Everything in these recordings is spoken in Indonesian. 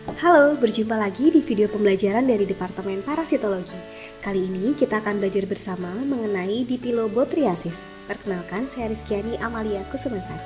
Halo, berjumpa lagi di video pembelajaran dari Departemen Parasitologi. Kali ini kita akan belajar bersama mengenai Dipilobothriasis. Perkenalkan, saya Rizkyani Amalia Kusumasari.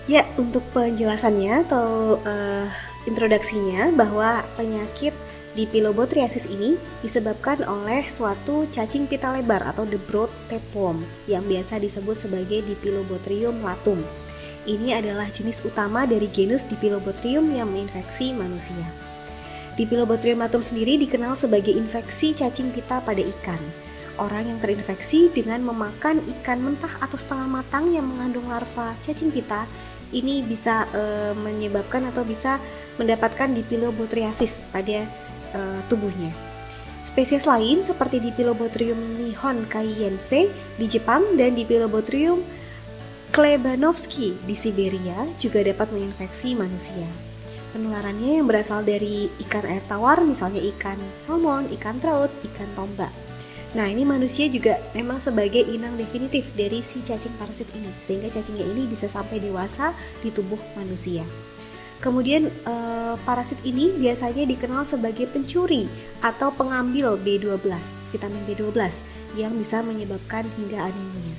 Ya, untuk penjelasannya atau introduksinya bahwa penyakit Dipilobothriasis ini disebabkan oleh suatu cacing pita lebar atau the broad tapeworm yang biasa disebut sebagai Dipilobothrium latum. Ini adalah jenis utama dari genus Dipilobothrium yang menginfeksi manusia. Dipilobothrium latum sendiri dikenal sebagai infeksi cacing pita pada ikan. Orang yang terinfeksi dengan memakan ikan mentah atau setengah matang yang mengandung larva cacing pita ini bisa menyebabkan atau bisa mendapatkan Dipilobothriasis pada tubuhnya. Spesies lain seperti Dipilobothrium nihon kaiense di Jepang dan Dipilobothrium Klebanovsky di Siberia juga dapat menginfeksi manusia. Penularannya yang berasal dari ikan air tawar, misalnya ikan salmon, ikan trout, ikan tombak. Nah, ini manusia juga memang sebagai inang definitif dari si cacing parasit ini, sehingga cacingnya ini bisa sampai dewasa di tubuh manusia. Kemudian parasit ini biasanya dikenal sebagai pencuri atau pengambil B12, vitamin B12 yang bisa menyebabkan hingga anemia.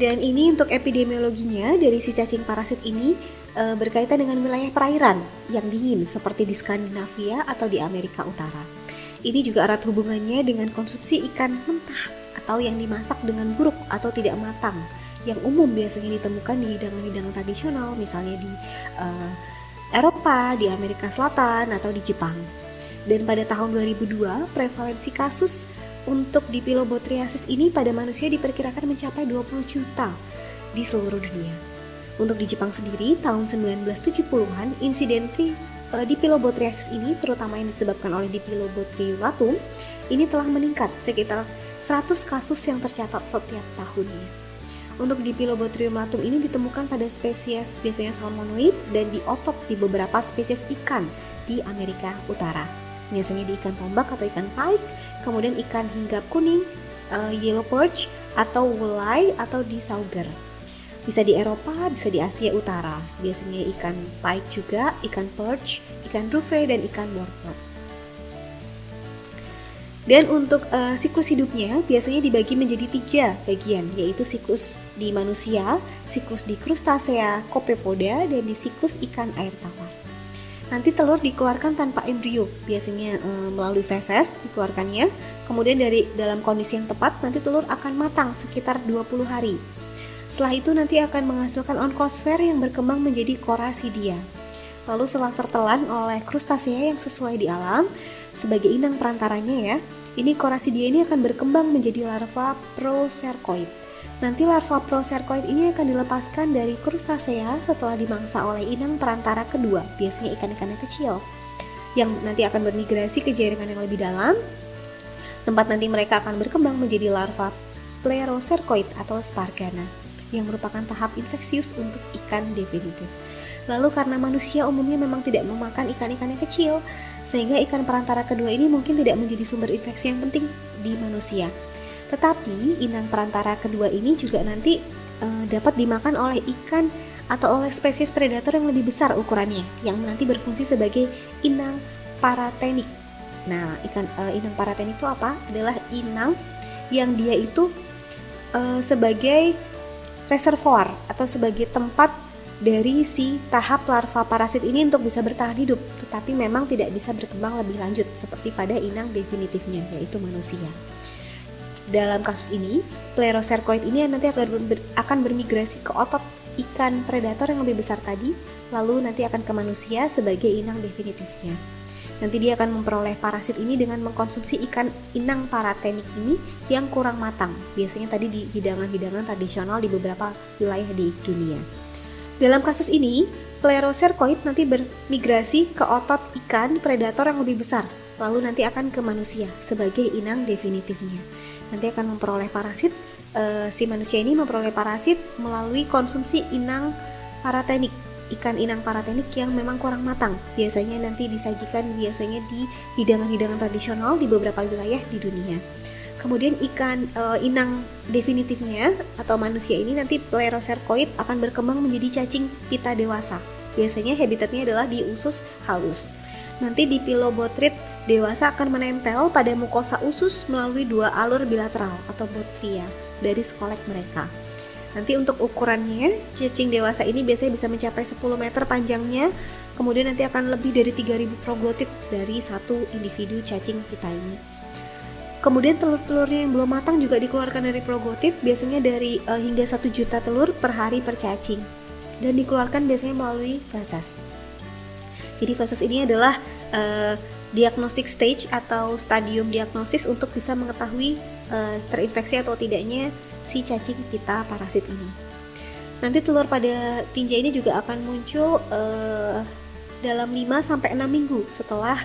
Dan ini untuk epidemiologinya dari si cacing parasit ini berkaitan dengan wilayah perairan yang dingin seperti di Skandinavia atau di Amerika Utara. Ini juga erat hubungannya dengan konsumsi ikan mentah atau yang dimasak dengan buruk atau tidak matang yang umum biasanya ditemukan di hidangan-hidangan tradisional misalnya di Eropa, di Amerika Selatan atau di Jepang. Dan pada tahun 2002 prevalensi kasus untuk Dipilobothriasis ini pada manusia diperkirakan mencapai 20 juta di seluruh dunia. Untuk di Jepang sendiri, tahun 1970-an, insiden Dipilobothriasis ini, terutama yang disebabkan oleh Dipilobothrium latum, ini telah meningkat sekitar 100 kasus yang tercatat setiap tahunnya. Untuk Dipilobothrium latum ini ditemukan pada spesies biasanya salmonoid dan di otot di beberapa spesies ikan di Amerika Utara. Biasanya di ikan tombak atau ikan pike, kemudian ikan hinggap kuning, yellow perch atau walleye atau di sauger. Bisa di Eropa, bisa di Asia Utara. Biasanya ikan pike juga, ikan perch, ikan rufe dan ikan wortel. Dan untuk siklus hidupnya biasanya dibagi menjadi 3 bagian, yaitu siklus di manusia, siklus di krustasea, copepoda, dan di siklus ikan air tawar. Nanti telur dikeluarkan tanpa embrio, biasanya melalui feses dikeluarkannya. Kemudian dalam kondisi yang tepat nanti telur akan matang sekitar 20 hari. Setelah itu nanti akan menghasilkan onkosfer yang berkembang menjadi korasidia. Lalu setelah tertelan oleh krustasea yang sesuai di alam sebagai inang perantaranya ya, ini korasidia ini akan berkembang menjadi larva procercoid. Nanti larva procercoid ini akan dilepaskan dari krustasea setelah dimangsa oleh inang perantara kedua, biasanya ikan-ikan yang kecil, yang nanti akan bermigrasi ke jaringan yang lebih dalam, tempat nanti mereka akan berkembang menjadi larva plerocercoid atau spargana, yang merupakan tahap infeksius untuk ikan definitif. Lalu karena manusia umumnya memang tidak memakan ikan-ikan yang kecil, sehingga ikan perantara kedua ini mungkin tidak menjadi sumber infeksi yang penting di manusia. Tetapi inang perantara kedua ini juga nanti dapat dimakan oleh ikan atau oleh spesies predator yang lebih besar ukurannya, yang nanti berfungsi sebagai inang paratenik. Nah, inang paratenik itu apa? Adalah inang yang dia itu sebagai reservoir atau sebagai tempat dari si tahap larva parasit ini untuk bisa bertahan hidup, tetapi memang tidak bisa berkembang lebih lanjut seperti pada inang definitifnya, yaitu manusia. Dalam kasus ini, plerocercoid ini nanti akan bermigrasi ke otot ikan predator yang lebih besar tadi, lalu nanti akan ke manusia sebagai inang definitifnya. Nanti dia akan memperoleh parasit ini dengan mengkonsumsi ikan inang paratenik ini yang kurang matang, biasanya tadi di hidangan-hidangan tradisional di beberapa wilayah di dunia. Dalam kasus ini, plerocercoid nanti bermigrasi ke otot ikan predator yang lebih besar, lalu nanti akan ke manusia sebagai inang definitifnya. Nanti akan memperoleh parasit, si manusia ini memperoleh parasit melalui konsumsi inang paratenik, ikan inang paratenik yang memang kurang matang. Biasanya nanti disajikan biasanya di hidangan-hidangan tradisional di beberapa wilayah di dunia. Kemudian inang definitifnya atau manusia ini nanti Plerocercoid akan berkembang menjadi cacing pita dewasa. Biasanya habitatnya adalah di usus halus. Nanti di Pilobotrid dewasa akan menempel pada mukosa usus melalui 2 alur bilateral atau botria dari skolek mereka. Nanti untuk ukurannya, cacing dewasa ini biasanya bisa mencapai 10 meter panjangnya, kemudian nanti akan lebih dari 3.000 proglotit dari satu individu cacing pita ini. Kemudian telur-telurnya yang belum matang juga dikeluarkan dari proglotit, biasanya dari hingga 1 juta telur per hari per cacing, dan dikeluarkan biasanya melalui feses. Jadi feses ini adalah diagnostic stage atau stadium diagnosis untuk bisa mengetahui terinfeksi atau tidaknya si cacing pita parasit ini. Nanti telur pada tinja ini juga akan muncul dalam 5-6 minggu setelah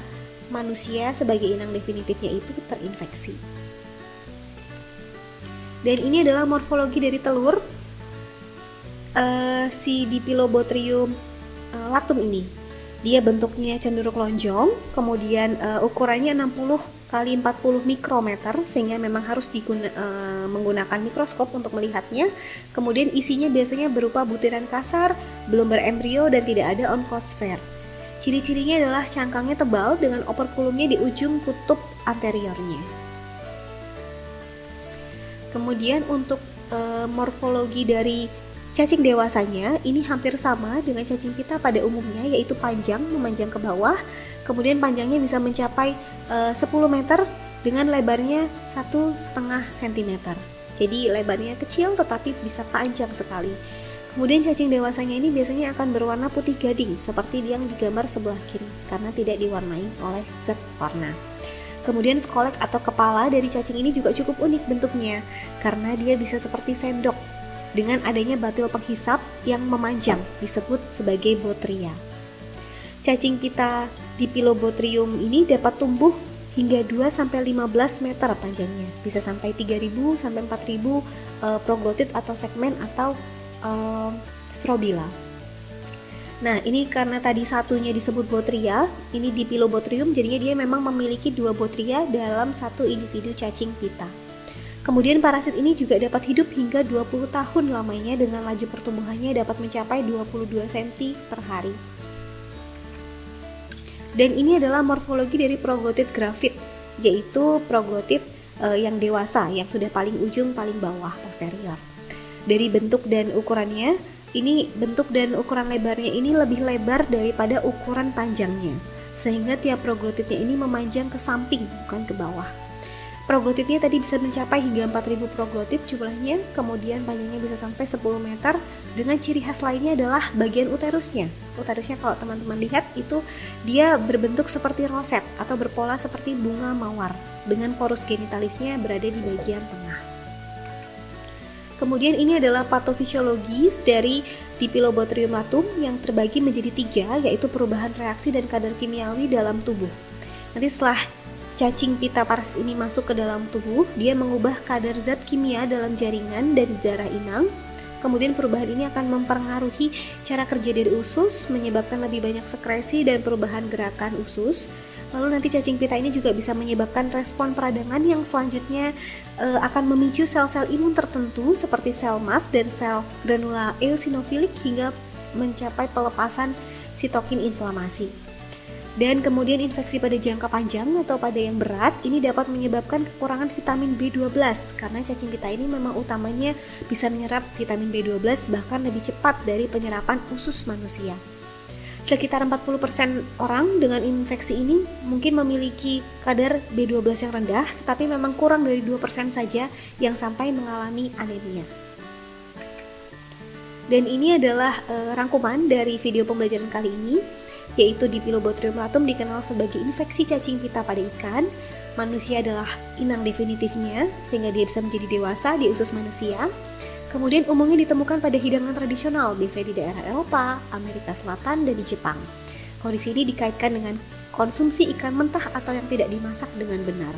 manusia sebagai inang definitifnya itu terinfeksi. Dan ini adalah morfologi dari telur si Dipilobothrium latum ini. Dia bentuknya cenderung lonjong, kemudian ukurannya 60 kali 40 mikrometer, sehingga memang harus menggunakan mikroskop untuk melihatnya. Kemudian isinya biasanya berupa butiran kasar, belum berembrio dan tidak ada onkosfer. Ciri-cirinya adalah cangkangnya tebal dengan operkulumnya di ujung kutub anteriornya. Kemudian untuk morfologi dari cacing dewasanya ini hampir sama dengan cacing pita pada umumnya, yaitu panjang memanjang ke bawah, kemudian panjangnya bisa mencapai 10 meter dengan lebarnya 1,5 cm. Jadi lebarnya kecil tetapi bisa panjang sekali. Kemudian cacing dewasanya ini biasanya akan berwarna putih gading seperti yang digambar sebelah kiri karena tidak diwarnai oleh zat warna. Kemudian skolek atau kepala dari cacing ini juga cukup unik bentuknya karena dia bisa seperti sendok dengan adanya batil penghisap yang memanjang disebut sebagai botria. Cacing pita Dipilobothrium ini dapat tumbuh hingga 2-15 meter panjangnya, bisa sampai 3.000 sampai 4.000 proglotit atau segmen atau strobila. Nah, ini karena tadi satunya disebut botria, ini Dipilobothrium, jadinya dia memang memiliki 2 botria dalam satu individu cacing pita. Kemudian parasit ini juga dapat hidup hingga 20 tahun lamanya dengan laju pertumbuhannya dapat mencapai 22 cm per hari. Dan ini adalah morfologi dari proglotit grafit, yaitu proglotit yang dewasa yang sudah paling ujung paling bawah posterior. Dari bentuk dan ukurannya, ini bentuk dan ukuran lebarnya ini lebih lebar daripada ukuran panjangnya, sehingga tiap proglotitnya ini memanjang ke samping bukan ke bawah. Proglotitnya tadi bisa mencapai hingga 4.000 proglotit jumlahnya, kemudian panjangnya bisa sampai 10 meter, dengan ciri khas lainnya adalah bagian uterusnya. Uterusnya kalau teman-teman lihat itu dia berbentuk seperti roset atau berpola seperti bunga mawar, dengan porus genitalisnya berada di bagian tengah. Kemudian ini adalah patofisiologis dari Dipilobothrium latum yang terbagi menjadi 3, yaitu perubahan reaksi dan kadar kimiawi dalam tubuh. Nanti setelah cacing pita parasit ini masuk ke dalam tubuh, dia mengubah kadar zat kimia dalam jaringan dan darah inang. Kemudian perubahan ini akan mempengaruhi cara kerja dari usus, menyebabkan lebih banyak sekresi dan perubahan gerakan usus. Lalu nanti cacing pita ini juga bisa menyebabkan respon peradangan yang selanjutnya akan memicu sel-sel imun tertentu seperti sel mast dan sel granula eosinofilik hingga mencapai pelepasan sitokin inflamasi. Dan kemudian infeksi pada jangka panjang atau pada yang berat ini dapat menyebabkan kekurangan vitamin B12 karena cacing pita ini memang utamanya bisa menyerap vitamin B12 bahkan lebih cepat dari penyerapan usus manusia. Sekitar 40% orang dengan infeksi ini mungkin memiliki kadar B12 yang rendah, tetapi memang kurang dari 2% saja yang sampai mengalami anemia. Dan ini adalah rangkuman dari video pembelajaran kali ini, yaitu Dipilobothrium latum dikenal sebagai infeksi cacing pita pada ikan. Manusia adalah inang definitifnya sehingga dia bisa menjadi dewasa di usus manusia. Kemudian umumnya ditemukan pada hidangan tradisional, biasanya di daerah Eropa, Amerika Selatan, dan di Jepang. Kondisi ini dikaitkan dengan konsumsi ikan mentah atau yang tidak dimasak dengan benar.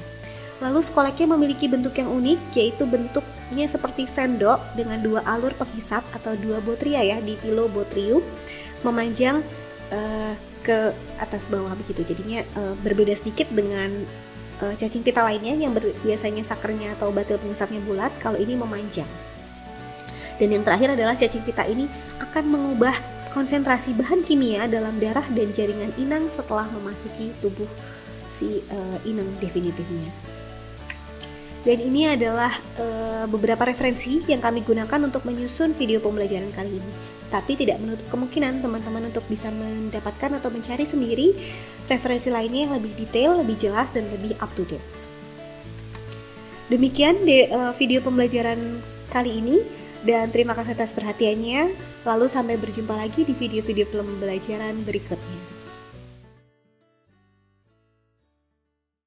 Lalu skoleknya memiliki bentuk yang unik, yaitu bentuknya seperti sendok dengan 2 alur penghisap atau 2 botria ya, Dipilobothrium, memanjang ke atas bawah begitu. Jadinya berbeda sedikit dengan cacing pita lainnya yang biasanya sakernya atau batil pengesapnya bulat, kalau ini memanjang. Dan yang terakhir adalah cacing pita ini akan mengubah konsentrasi bahan kimia dalam darah dan jaringan inang setelah memasuki tubuh si inang definitifnya. Dan ini adalah beberapa referensi yang kami gunakan untuk menyusun video pembelajaran kali ini. Tapi tidak menutup kemungkinan teman-teman untuk bisa mendapatkan atau mencari sendiri referensi lainnya yang lebih detail, lebih jelas, dan lebih up to date. Demikian video pembelajaran kali ini, dan terima kasih atas perhatiannya. Lalu sampai berjumpa lagi di video-video pembelajaran berikutnya.